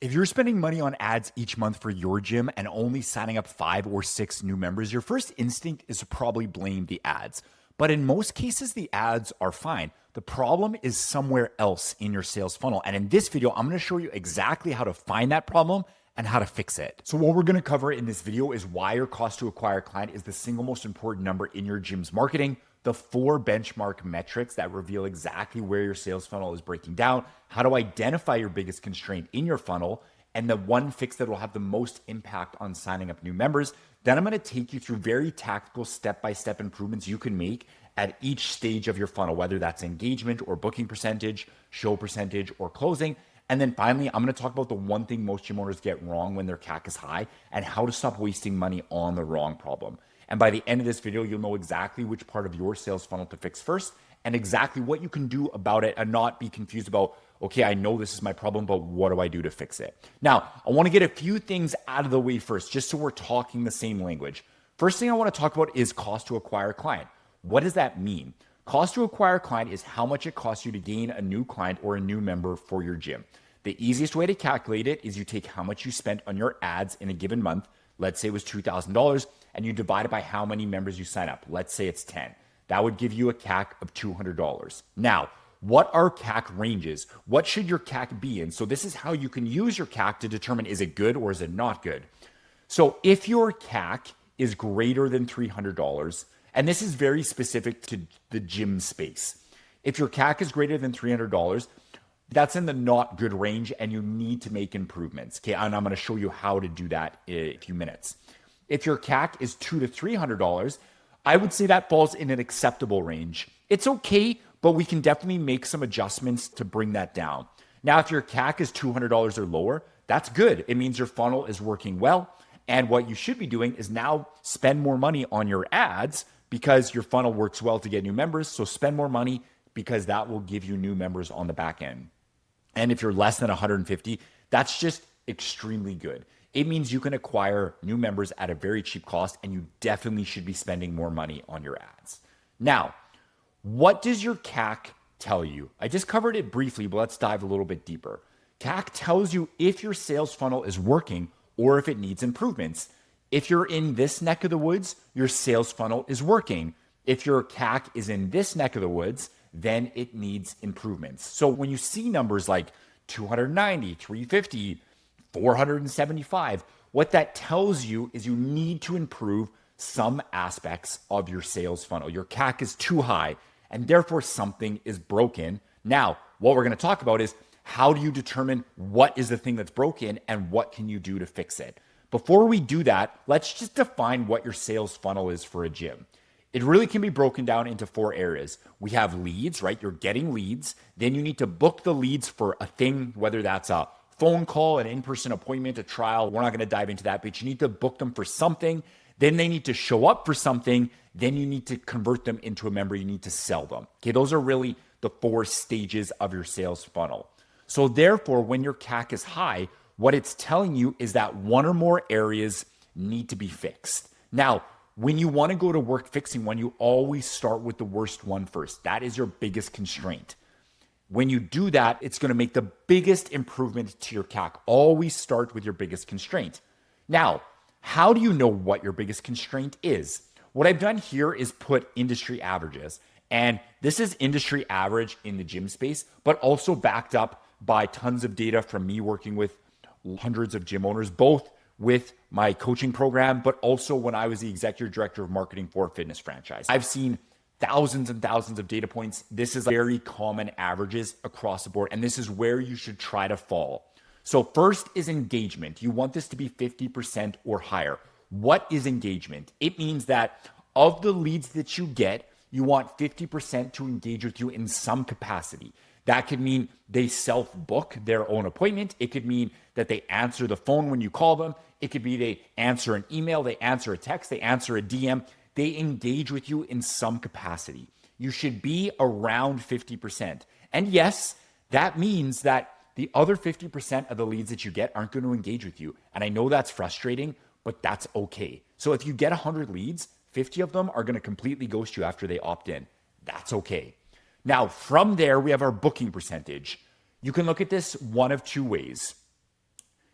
If you're spending money on ads each month for your gym and only signing up 5 or 6 new members, your first instinct is to probably blame the ads. But in most cases, the ads are fine. The problem is somewhere else in your sales funnel. And in this video, I'm gonna show you exactly how to find that problem and how to fix it. So what we're gonna cover in this video is why your cost to acquire a client is the single most important number in your gym's marketing, the 4 benchmark metrics that reveal exactly where your sales funnel is breaking down, how to identify your biggest constraint in your funnel, and the one fix that will have the most impact on signing up new members. Then I'm going to take you through very tactical step-by-step improvements you can make at each stage of your funnel, whether that's engagement or booking percentage, show percentage, or closing. And then finally, I'm going to talk about the one thing most gym owners get wrong when their CAC is high and how to stop wasting money on the wrong problem. And by the end of this video, you'll know exactly which part of your sales funnel to fix first and exactly what you can do about it and not be confused about, okay, I know this is my problem, but what do I do to fix it? Now, I want to get a few things out of the way first, just so we're talking the same language. First thing I want to talk about is cost to acquire a client. What does that mean? Cost to acquire a client is how much it costs you to gain a new client or a new member for your gym. The easiest way to calculate it is you take how much you spent on your ads in a given month. Let's say it was $2,000, and you divide it by how many members you sign up. Let's say it's 10. That would give you a CAC of $200. Now, what are CAC ranges? What should your CAC be in? So this is how you can use your CAC to determine, is it good or is it not good? So if your CAC is greater than $300, and this is very specific to the gym space. If your CAC is greater than $300, that's in the not good range and you need to make improvements. Okay, and I'm going to show you how to do that in a few minutes. If your CAC is $200 to $300, I would say that falls in an acceptable range. It's okay, but we can definitely make some adjustments to bring that down. Now, if your CAC is $200 or lower, that's good. It means your funnel is working well. And what you should be doing is now spend more money on your ads because your funnel works well to get new members. So spend more money because that will give you new members on the back end. And if you're less than 150, that's just extremely good. It means you can acquire new members at a very cheap cost, and you definitely should be spending more money on your ads. Now, what does your CAC tell you? I just covered it briefly, but let's dive a little bit deeper. CAC tells you if your sales funnel is working or if it needs improvements. If you're in this neck of the woods, your sales funnel is working. If your CAC is in this neck of the woods, then it needs improvements. So when you see numbers like 290, 350, 475, what that tells you is you need to improve some aspects of your sales funnel. Your CAC is too high, and therefore something is broken. Now, what we're going to talk about is how do you determine what is the thing that's broken and what can you do to fix it? Before we do that, let's just define what your sales funnel is for a gym. It really can be broken down into 4 areas. We have leads, right? You're getting leads. Then you need to book the leads for a thing, whether that's a phone call, an in-person appointment, a trial. We're not going to dive into that, but you need to book them for something. Then they need to show up for something. Then you need to convert them into a member. You need to sell them. Okay, those are really the 4 stages of your sales funnel. So therefore, when your CAC is high, what it's telling you is that one or more areas need to be fixed. Now, when you want to go to work fixing one, you always start with the worst one first. That is your biggest constraint. When you do that, it's going to make the biggest improvement to your CAC. Always start with your biggest constraint. Now, how do you know what your biggest constraint is? What I've done here is put industry averages. And this is industry average in the gym space, but also backed up by tons of data from me working with hundreds of gym owners, both with my coaching program, but also when I was the executive director of marketing for a fitness franchise. I've seen thousands and thousands of data points. This is very common averages across the board, and this is where you should try to fall. So first is engagement. You want this to be 50% or higher. What is engagement? It means that of the leads that you get, you want 50% to engage with you in some capacity. That could mean they self-book their own appointment. It could mean that they answer the phone when you call them. It could be they answer an email, they answer a text, they answer a DM. They engage with you in some capacity. You should be around 50%. And yes, that means that the other 50% of the leads that you get aren't going to engage with you. And I know that's frustrating, but that's okay. So if you get 100 leads, 50 of them are going to completely ghost you after they opt in. That's okay. Now, from there, we have our booking percentage. You can look at this one of 2 ways.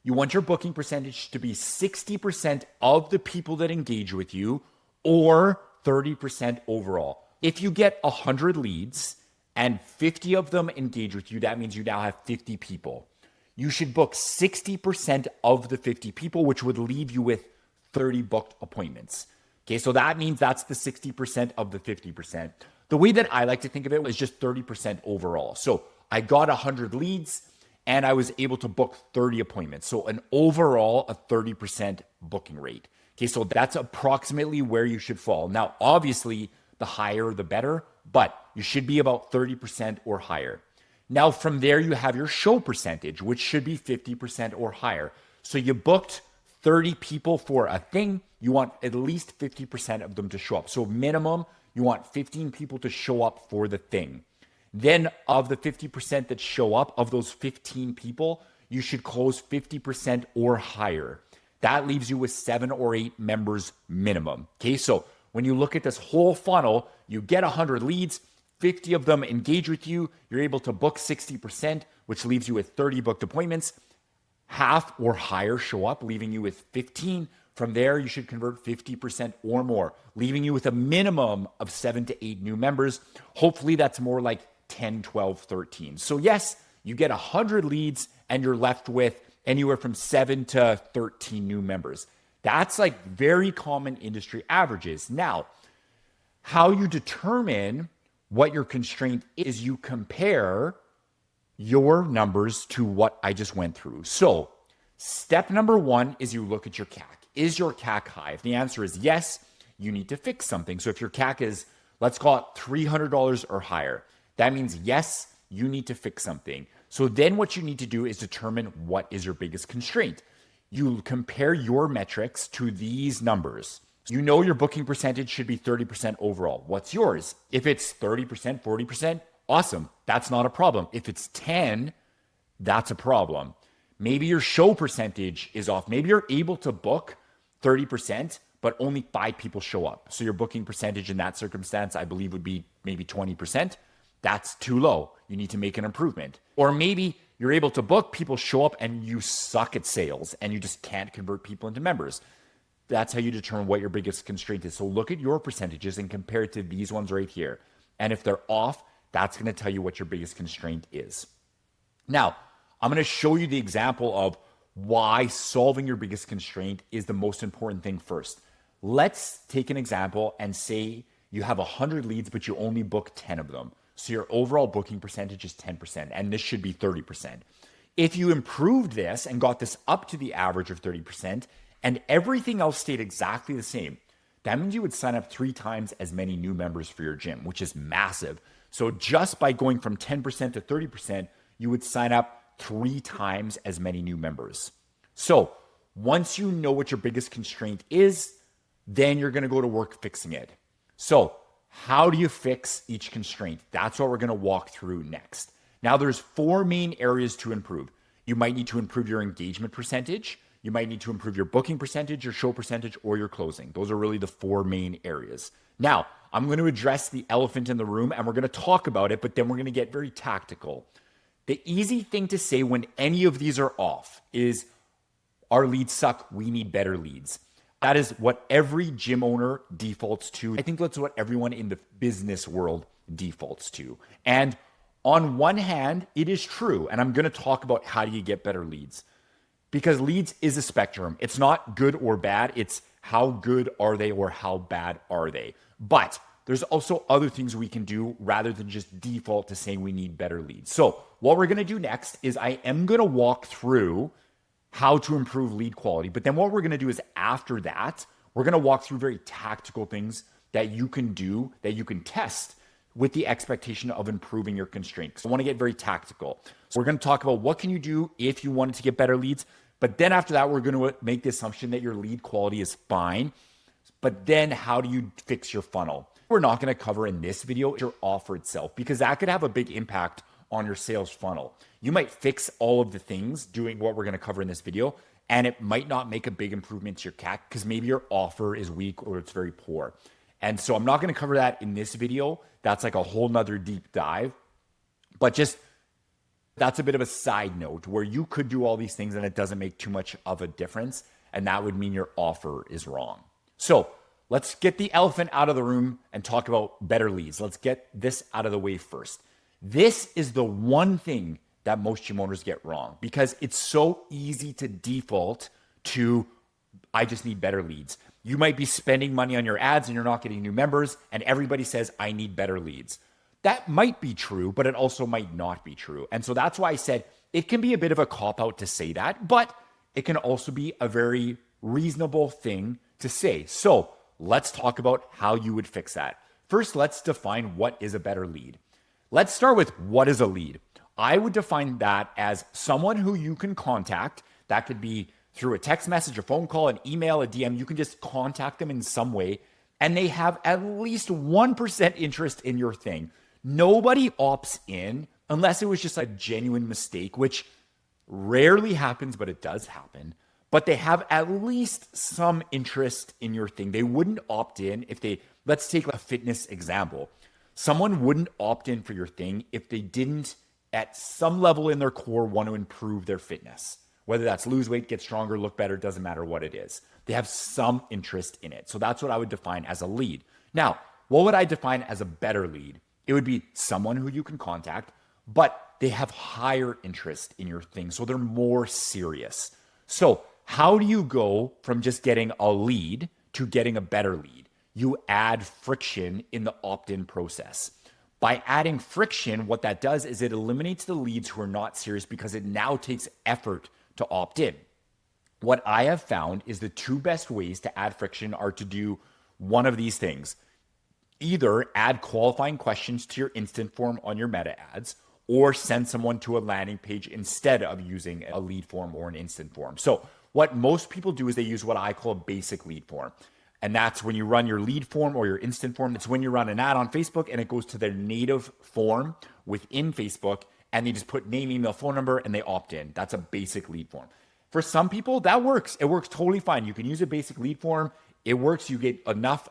You want your booking percentage to be 60% of the people that engage with you or 30% overall. If you get 100 leads and 50 of them engage with you, that means you now have 50 people. You should book 60% of the 50 people, which would leave you with 30 booked appointments. Okay, so that means that's the 60% of the 50%. The way that I like to think of it is just 30% overall. So I got 100 leads and I was able to book 30 appointments. So an overall, a 30% booking rate. Okay, so that's approximately where you should fall. Now, obviously, the higher, the better, but you should be about 30% or higher. Now, from there, you have your show percentage, which should be 50% or higher. So you booked 30 people for a thing, you want at least 50% of them to show up. So minimum, you want 15 people to show up for the thing. Then of the 50% that show up, of those 15 people, you should close 50% or higher. That leaves you with 7 or 8 members minimum. Okay, so when you look at this whole funnel, you get 100 leads, 50 of them engage with you, you're able to book 60%, which leaves you with 30 booked appointments. Half or higher show up, leaving you with 15. From there, you should convert 50% or more, leaving you with a minimum of 7 to 8 new members. Hopefully that's more like 10, 12, 13. So yes, you get 100 leads and you're left with anywhere from 7 to 13 new members. That's like very common industry averages. Now, how you determine what your constraint is, you compare your numbers to what I just went through. So step number 1 is you look at your CAC. Is your CAC high? If the answer is yes, you need to fix something. So if your CAC is, let's call it $300 or higher, that means yes, you need to fix something. So then what you need to do is determine what is your biggest constraint. You compare your metrics to these numbers. You know your booking percentage should be 30% overall. What's yours? If it's 30%, 40%, awesome. That's not a problem. If it's 10, that's a problem. Maybe your show percentage is off. Maybe you're able to book 30%, but only 5 people show up. So your booking percentage in that circumstance, I believe, would be maybe 20%. That's too low. You need to make an improvement. Or maybe you're able to book, people show up, and you suck at sales and you just can't convert people into members. That's how you determine what your biggest constraint is. So look at your percentages and compare it to these ones right here. And if they're off, that's going to tell you what your biggest constraint is. Now, I'm going to show you the example of why solving your biggest constraint is the most important thing first. Let's take an example and say you have 100 leads, but you only book 10 of them. So your overall booking percentage is 10%, and this should be 30%. If you improved this and got this up to the average of 30%, and everything else stayed exactly the same, that means you would sign up 3 times as many new members for your gym, which is massive. So just by going from 10% to 30%, you would sign up 3 times as many new members. So once you know what your biggest constraint is, then you're going to go to work fixing it. So how do you fix each constraint? That's what we're going to walk through next. Now, there's 4 main areas to improve. You might need to improve your engagement percentage. You might need to improve your booking percentage, your show percentage, or your closing. Those are really the 4 main areas. Now, I'm going to address the elephant in the room and we're going to talk about it, but then we're going to get very tactical. The easy thing to say when any of these are off is our leads suck. We need better leads. That is what every gym owner defaults to. I think that's what everyone in the business world defaults to. And on one hand, it is true. And I'm going to talk about how do you get better leads. Because leads is a spectrum. It's not good or bad. It's how good are they or how bad are they. But there's also other things we can do rather than just default to saying we need better leads. So what we're going to do next is I am going to walk through how to improve lead quality. But then what we're going to do is after that, we're going to walk through very tactical things that you can do, that you can test with the expectation of improving your constraints. So I want to get very tactical. So we're going to talk about what can you do if you wanted to get better leads. But then after that, we're going to make the assumption that your lead quality is fine. But then how do you fix your funnel? We're not going to cover in this video your offer itself, because that could have a big impact on your sales funnel. You might fix all of the things doing what we're going to cover in this video, and it might not make a big improvement to your CAC because maybe your offer is weak or it's very poor. And so I'm not going to cover that in this video. That's like a whole nother deep dive. But just That's a bit of a side note where you could do all these things and it doesn't make too much of a difference. And that would mean your offer is wrong. So let's get the elephant out of the room and talk about better leads. Let's get this out of the way first. This is the one thing that most gym owners get wrong because it's so easy to default to, I just need better leads. You might be spending money on your ads and you're not getting new members, and everybody says, I need better leads. That might be true, but it also might not be true. And so that's why I said it can be a bit of a cop-out to say that, but it can also be a very reasonable thing to say. So let's talk about how you would fix that. First, let's define what is a better lead. Let's start with what is a lead. I would define that as someone who you can contact. That could be through a text message, a phone call, an email, a DM. You can just contact them in some way, and they have at least 1% interest in your thing. Nobody opts in unless it was just a genuine mistake, which rarely happens, but it does happen. But they have at least some interest in your thing. They wouldn't opt in if they, let's take a fitness example. Someone wouldn't opt in for your thing if they didn't, at some level in their core, want to improve their fitness. Whether that's lose weight, get stronger, look better, doesn't matter what it is. They have some interest in it. So that's what I would define as a lead. Now, what would I define as a better lead? It would be someone who you can contact, but they have higher interest in your thing. So they're more serious. So how do you go from just getting a lead to getting a better lead? You add friction in the opt-in process. By adding friction, what that does is it eliminates the leads who are not serious because it now takes effort to opt in. What I have found is the two best ways to add friction are to do one of these things. Either add qualifying questions to your instant form on your meta ads, or send someone to a landing page instead of using a lead form or an instant form. So what most people do is they use what I call a basic lead form. And that's when you run your lead form or your instant form. It's when you run an ad on Facebook and it goes to their native form within Facebook, and they just put name, email, phone number, and they opt in. That's a basic lead form. For some people, that works. It works totally fine. You can use a basic lead form. It works. You get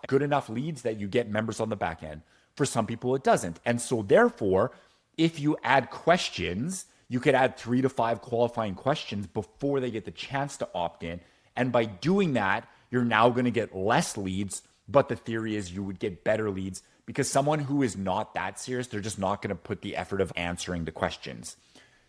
good enough leads that you get members on the back end. For some people, it doesn't. And so therefore, if you add questions, you could add 3 to 5 qualifying questions before they get the chance to opt in. And by doing that, you're now going to get less leads. But the theory is you would get better leads because someone who is not that serious, they're just not going to put the effort of answering the questions.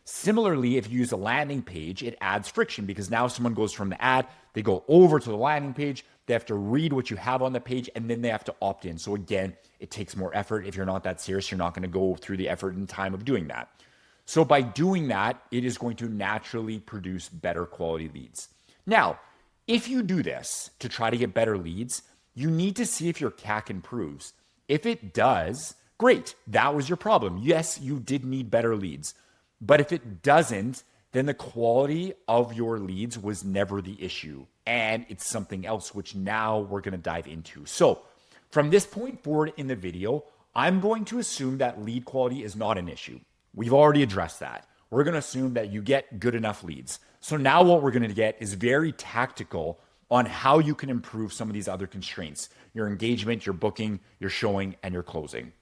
Similarly, if you use a landing page, it adds friction because now someone goes from the ad, they go over to the landing page, they have to read what you have on the page, and then they have to opt in. So again, it takes more effort. If you're not that serious, you're not going to go through the effort and time of doing that. So by doing that, it is going to naturally produce better quality leads. Now, if you do this to try to get better leads, you need to see if your CAC improves. If it does, great, that was your problem. Yes, you did need better leads. But if it doesn't, then the quality of your leads was never the issue. And it's something else, which now we're going to dive into. So from this point forward in the video, I'm going to assume that lead quality is not an issue. We've already addressed that. We're going to assume that you get good enough leads. So now what we're going to get is very tactical on how you can improve some of these other constraints: your engagement, your booking, your showing, and your closing.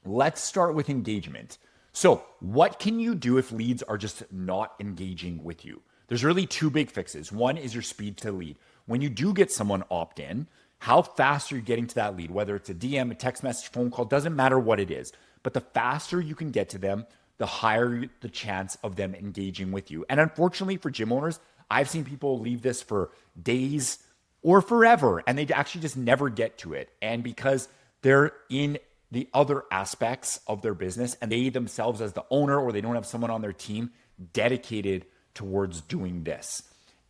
Let's start with engagement. So what can you do if leads are just not engaging with you? There's really two big fixes. One is your speed to lead. When you do get someone opt in, how fast are you getting to that lead? Whether it's a DM, a text message, phone call, doesn't matter what it is. But the faster you can get to them, the higher the chance of them engaging with you. And unfortunately for gym owners, I've seen people leave this for days or forever, and they actually just never get to it. And because they're in the other aspects of their business and they themselves as the owner, or they don't have someone on their team dedicated towards doing this.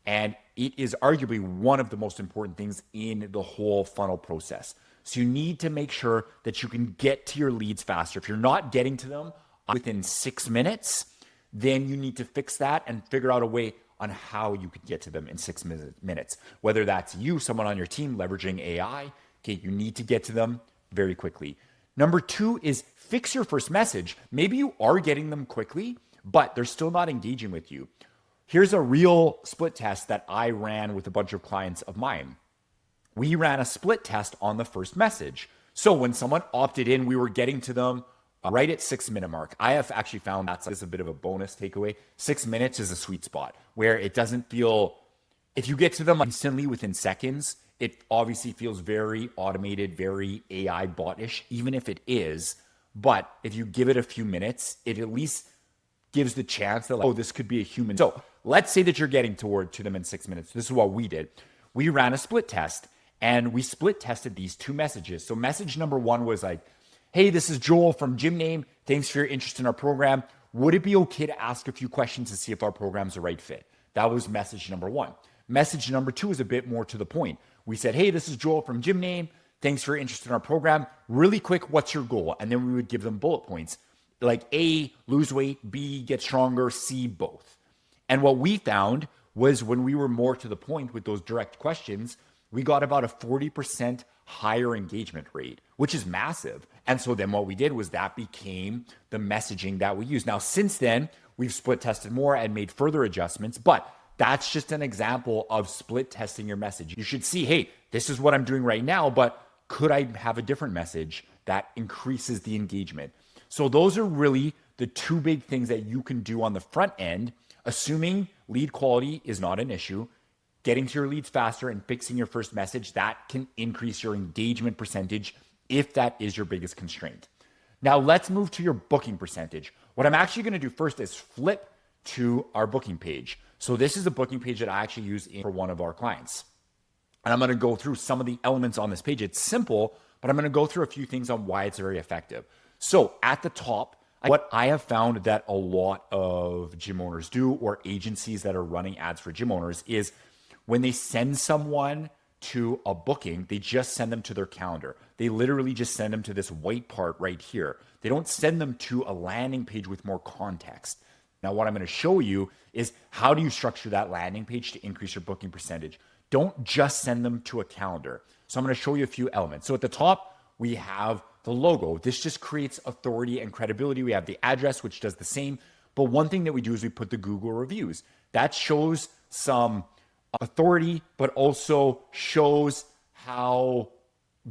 And it is arguably one of the most important things in the whole funnel process. So you need to make sure that you can get to your leads faster. If you're not getting to them within 6 minutes, then you need to fix that and figure out a way on how you could get to them in 6 minutes. Whether that's you, someone on your team leveraging AI, okay, you need to get to them very quickly. Number 2 is fix your first message. Maybe you are getting them quickly, but they're still not engaging with you. Here's a real split test that I ran with a bunch of clients of mine. We ran a split test on the first message. So when someone opted in, we were getting to them right at 6 minute mark. I have actually found that's a bit of a bonus takeaway. 6 minutes is a sweet spot where it doesn't feel, if you get to them instantly within seconds, it obviously feels very automated, very AI bot-ish, even if it is. But if you give it a few minutes, it at least gives the chance that, like, oh, this could be a human. So let's say that you're getting to them in 6 minutes. This is what we did. We ran a split test and we split tested these two messages. So message number one was like, hey, this is Joel from Gym Name. Thanks for your interest in our program. Would it be okay to ask a few questions to see if our program's the right fit? That was message number one. Message number two is a bit more to the point. We said, hey, this is Joel from Gym Name. Thanks for your interest in our program. Really quick, what's your goal? And then we would give them bullet points like A, lose weight, B, get stronger, C, both. And what we found was when we were more to the point with those direct questions, we got about a 40% higher engagement rate, which is massive. And so then what we did was that became the messaging that we use. Now, since then, we've split tested more and made further adjustments, but that's just an example of split testing your message. You should see, hey, this is what I'm doing right now, but could I have a different message that increases the engagement? So those are really the two big things that you can do on the front end, assuming lead quality is not an issue, getting to your leads faster and fixing your first message, that can increase your engagement percentage if that is your biggest constraint. Now let's move to your booking percentage. What I'm actually going to do first is flip to our booking page. So this is a booking page that I actually use for one of our clients. And I'm going to go through some of the elements on this page. It's simple, but I'm going to go through a few things on why it's very effective. So at the top, what I have found that a lot of gym owners do, or agencies that are running ads for gym owners, is when they send someone to a booking, they just send them to their calendar. They literally just send them to this white part right here. They don't send them to a landing page with more context. Now, what I'm going to show you is how do you structure that landing page to increase your booking percentage. Don't just send them to a calendar. So I'm going to show you a few elements. So at the top, we have the logo. This just creates authority and credibility. We have the address, which does the same. But one thing that we do is we put the Google reviews. That shows some authority, but also shows how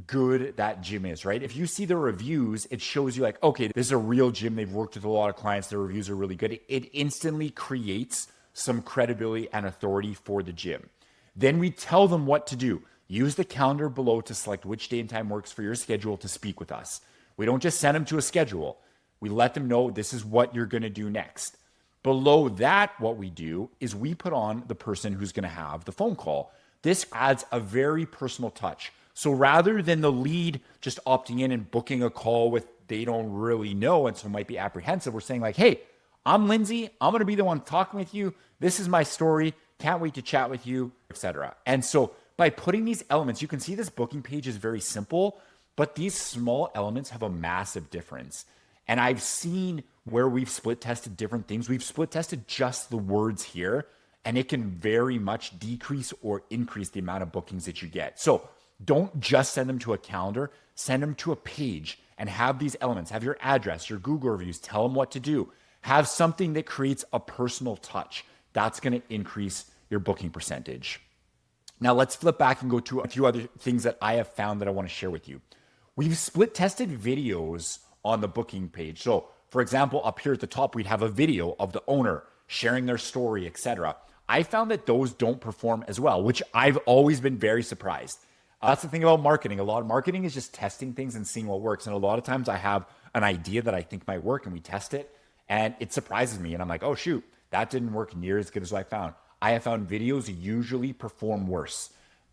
good that gym is, right? If you see the reviews, it shows you like, okay, this is a real gym. They've worked with a lot of clients. Their reviews are really good. It instantly creates some credibility and authority for the gym. Then we tell them what to do. Use the calendar below to select which day and time works for your schedule to speak with us. We don't just send them to a schedule. We let them know this is what you're going to do next. Below that, what we do is we put on the person who's going to have the phone call. This adds a very personal touch. So rather than the lead just opting in and booking a call with they don't really know and so might be apprehensive, we're saying like, hey, I'm Lindsay. I'm going to be the one talking with you. This is my story. Can't wait to chat with you, etc. And so by putting these elements, you can see this booking page is very simple, but these small elements have a massive difference. And I've seen where we've split tested different things. We've split tested just the words here, and it can very much decrease or increase the amount of bookings that you get. So don't just send them to a calendar, send them to a page and have these elements, have your address, your Google reviews, tell them what to do, have something that creates a personal touch. That's going to increase your booking percentage. Now let's flip back and go to a few other things that I have found that I want to share with you. We've split tested videos on the booking page. So for example, up here at the top, we'd have a video of the owner sharing their story, etc. I found that those don't perform as well, which I've always been very surprised. That's the thing about marketing. A lot of marketing is just testing things and seeing what works. And a lot of times I have an idea that I think might work and we test it and it surprises me. And I'm like, oh shoot, that didn't work near as good as I found. I have found videos usually perform worse.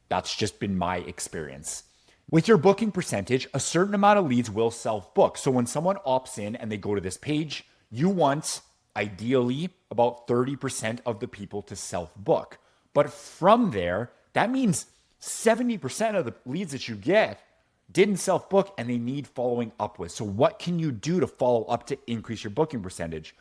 That's just been my experience. With your booking percentage, a certain amount of leads will self-book. So when someone opts in and they go to this page, you want ideally about 30% of the people to self-book. But from there, that means 70% of the leads that you get didn't self-book and they need following up with. So what can you do to follow up to increase your booking percentage?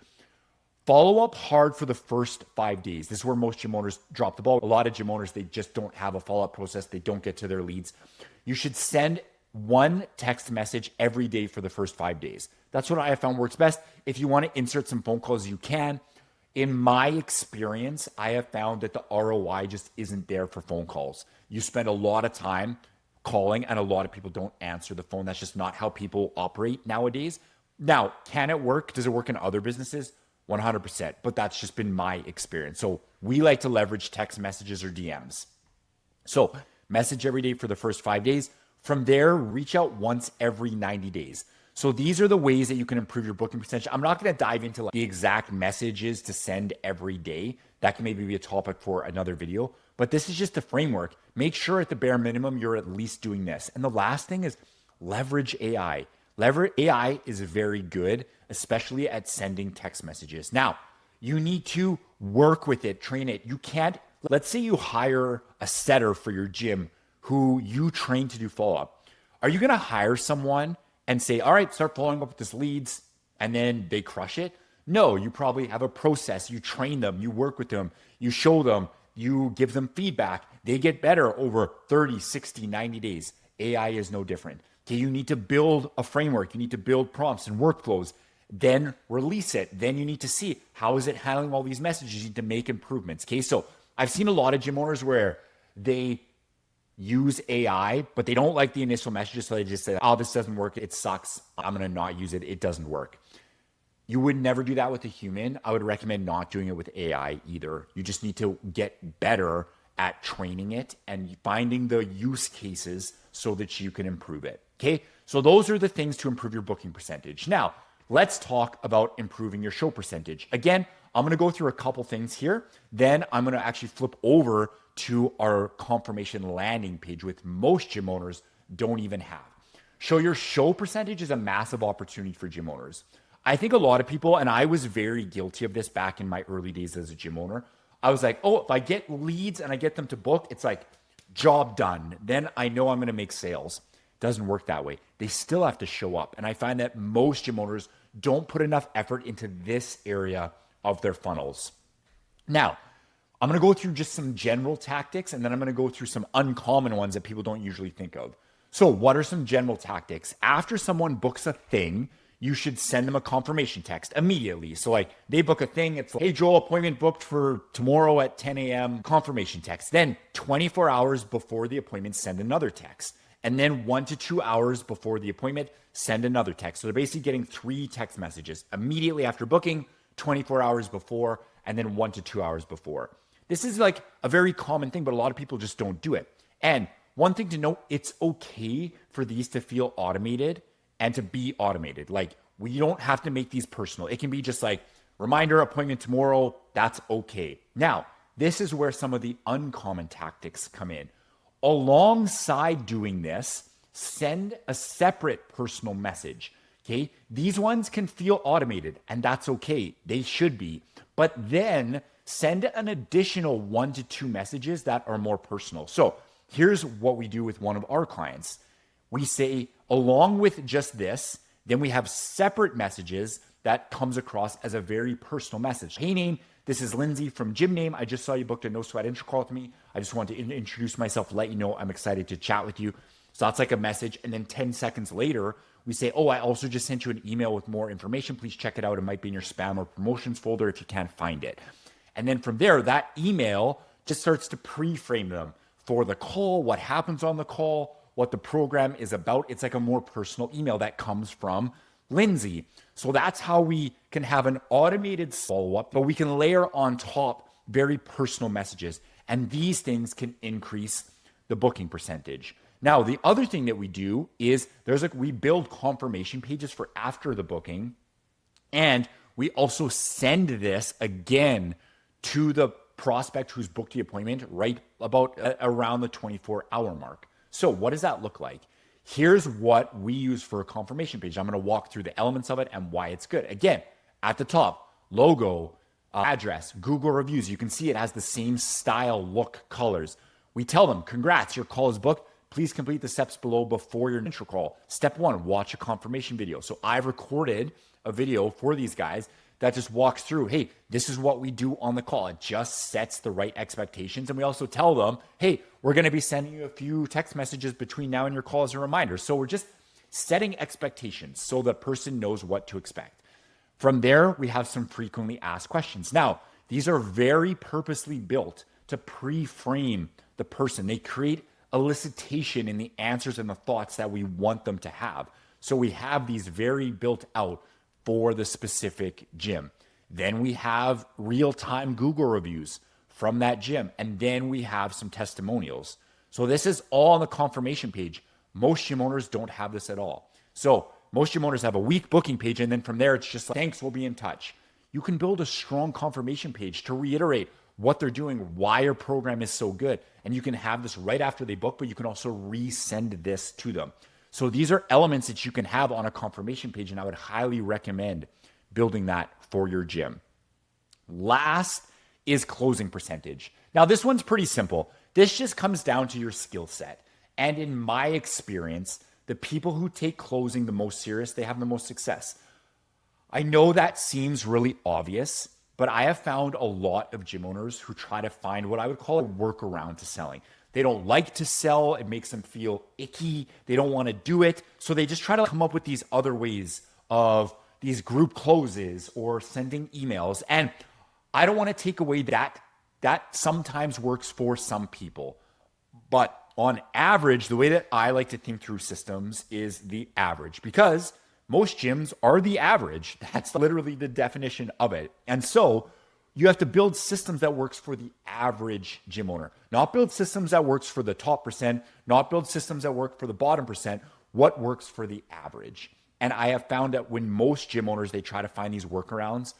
Follow up hard for the first 5 days. This is where most gym owners drop the ball. A lot of gym owners, they just don't have a follow-up process. They don't get to their leads. You should send one text message every day for the first 5 days. That's what I have found works best. If you want to insert some phone calls, you can. In my experience, I have found that the ROI just isn't there for phone calls. You spend a lot of time calling and a lot of people don't answer the phone. That's just not how people operate nowadays. Now, can it work? Does it work in other businesses? 100%, but that's just been my experience. So we like to leverage text messages or DMs. So message every day for the first 5 days. From there, reach out once every 90 days. So these are the ways that you can improve your booking percentage. I'm not going to dive into the exact messages to send every day. That can maybe be a topic for another video, but this is just the framework. Make sure at the bare minimum, you're at least doing this. And the last thing is leverage AI. Leverage AI is very good, especially at sending text messages. Now, you need to work with it, train it. You can't, let's say you hire a setter for your gym who you train to do follow-up. Are you going to hire someone and say, all right, start following up with this leads, and then they crush it? No, you probably have a process. You train them, you work with them, you show them, you give them feedback. They get better over 30, 60, 90 days. AI is no different. Okay, you need to build a framework. You need to build prompts and workflows, then release it. Then you need to see how is it handling all these messages. You need to make improvements. Okay, so I've seen a lot of gym owners where they use AI, but they don't like the initial messages. So they just say, oh, this doesn't work. It sucks. I'm going to not use it. It doesn't work. You would never do that with a human. I would recommend not doing it with AI either. You just need to get better at training it and finding the use cases so that you can improve it. Okay. So those are the things to improve your booking percentage. Now, let's talk about improving your show percentage. Again, I'm going to go through a couple things here. Then I'm going to actually flip over to our confirmation landing page, which most gym owners don't even have. So your show percentage is a massive opportunity for gym owners. I think a lot of people, and I was very guilty of this back in my early days as a gym owner. I was like, oh, if I get leads and I get them to book, it's like job done. Then I know I'm going to make sales. Doesn't work that way. They still have to show up. And I find that most gym owners don't put enough effort into this area of their funnels. Now, I'm going to go through just some general tactics, and then I'm going to go through some uncommon ones that people don't usually think of. So what are some general tactics? After someone books a thing, you should send them a confirmation text immediately. So like they book a thing, it's like, hey Joel, appointment booked for tomorrow at 10 a.m. confirmation text. Then 24 hours before the appointment, send another text. And then 1 to 2 hours before the appointment, send another text. So they're basically getting 3 text messages immediately after booking, 24 hours before, and then 1 to 2 hours before. This is like a very common thing, but a lot of people just don't do it. And one thing to note, it's okay for these to feel automated and to be automated. Like we don't have to make these personal. It can be just like reminder, appointment tomorrow. That's okay. Now, this is where some of the uncommon tactics come in. Alongside doing this, send a separate personal message. Okay. These ones can feel automated and that's okay. They should be, but then send an additional 1 to 2 messages that are more personal. So here's what we do with one of our clients. We say, along with just this, then we have separate messages that comes across as a very personal message. Hey name, this is Lindsay from Gym Name. I just saw you booked a no sweat intro call with me. I just want to introduce myself, let you know I'm excited to chat with you. So that's like a message. And then 10 seconds later, we say, oh, I also just sent you an email with more information. Please check it out. It might be in your spam or promotions folder if you can't find it. And then from there, that email just starts to pre-frame them for the call, what happens on the call, what the program is about. It's like a more personal email that comes from Lindsay. So that's how we can have an automated follow-up, but we can layer on top very personal messages. And these things can increase the booking percentage. Now, the other thing that we do is we build confirmation pages for after the booking. And we also send this again to the prospect who's booked the appointment right about around the 24-hour mark. So what does that look like? Here's what we use for a confirmation page. I'm going to walk through the elements of it and why it's good. Again, at the top, logo, address, Google reviews. You can see it has the same style, look, colors. We tell them, congrats, your call is booked. Please complete the steps below before your intro call. Step 1, watch a confirmation video. So I've recorded a video for these guys that just walks through, hey, this is what we do on the call. It just sets the right expectations. And we also tell them, hey, we're going to be sending you a few text messages between now and your call as a reminder. So we're just setting expectations so the person knows what to expect. From there, we have some frequently asked questions. Now, these are very purposely built to pre-frame the person. They create elicitation in the answers and the thoughts that we want them to have. So we have these very built out for the specific gym. Then we have real-time Google reviews from that gym. And then we have some testimonials. So this is all on the confirmation page. Most gym owners don't have this at all. So most gym owners have a weak booking page. And then from there, it's just like, thanks, we'll be in touch. You can build a strong confirmation page to reiterate what they're doing, why your program is so good. And you can have this right after they book, but you can also resend this to them. So these are elements that you can have on a confirmation page, and I would highly recommend building that for your gym. Last is closing percentage. Now, this one's pretty simple. This just comes down to your skill set. And in my experience, the people who take closing the most serious, they have the most success. I know that seems really obvious, but I have found a lot of gym owners who try to find what I would call a workaround to selling. They don't like to sell. It makes them feel icky. They don't want to do it. So they just try to come up with these other ways of these group closes or sending emails. And I don't want to take away that sometimes works for some people. But on average, the way that I like to think through systems is the average, because most gyms are the average. That's literally the definition of it. And so you have to build systems that works for the average gym owner, not build systems that works for the top percent, not build systems that work for the bottom percent, what works for the average. And I have found that when most gym owners, they try to find these workarounds,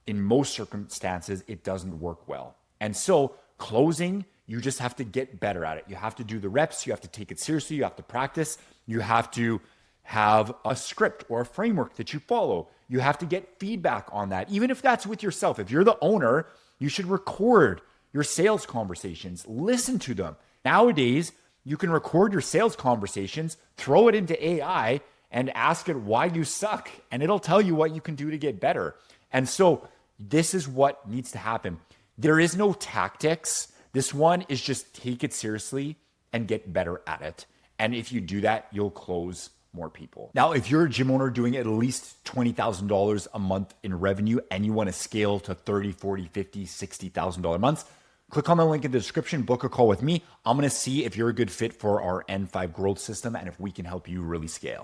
in most circumstances, it doesn't work well. And so closing, you just have to get better at it. You have to do the reps. You have to take it seriously. You have to practice. You have to have a script or a framework that you follow. You have to get feedback on that, even if that's with yourself. If you're the owner, you should record your sales conversations, listen to them. Nowadays, you can record your sales conversations, throw it into AI, and ask it why you suck, and it'll tell you what you can do to get better. And so this is what needs to happen. There is no tactics. This one is just take it seriously and get better at it. And if you do that, you'll close more people. Now, if you're a gym owner doing at least $20,000 a month in revenue and you want to scale to $30,000, $40,000, $50,000, $60,000 months, click on the link in the description, book a call with me. I'm going to see if you're a good fit for our N5 growth system and if we can help you really scale.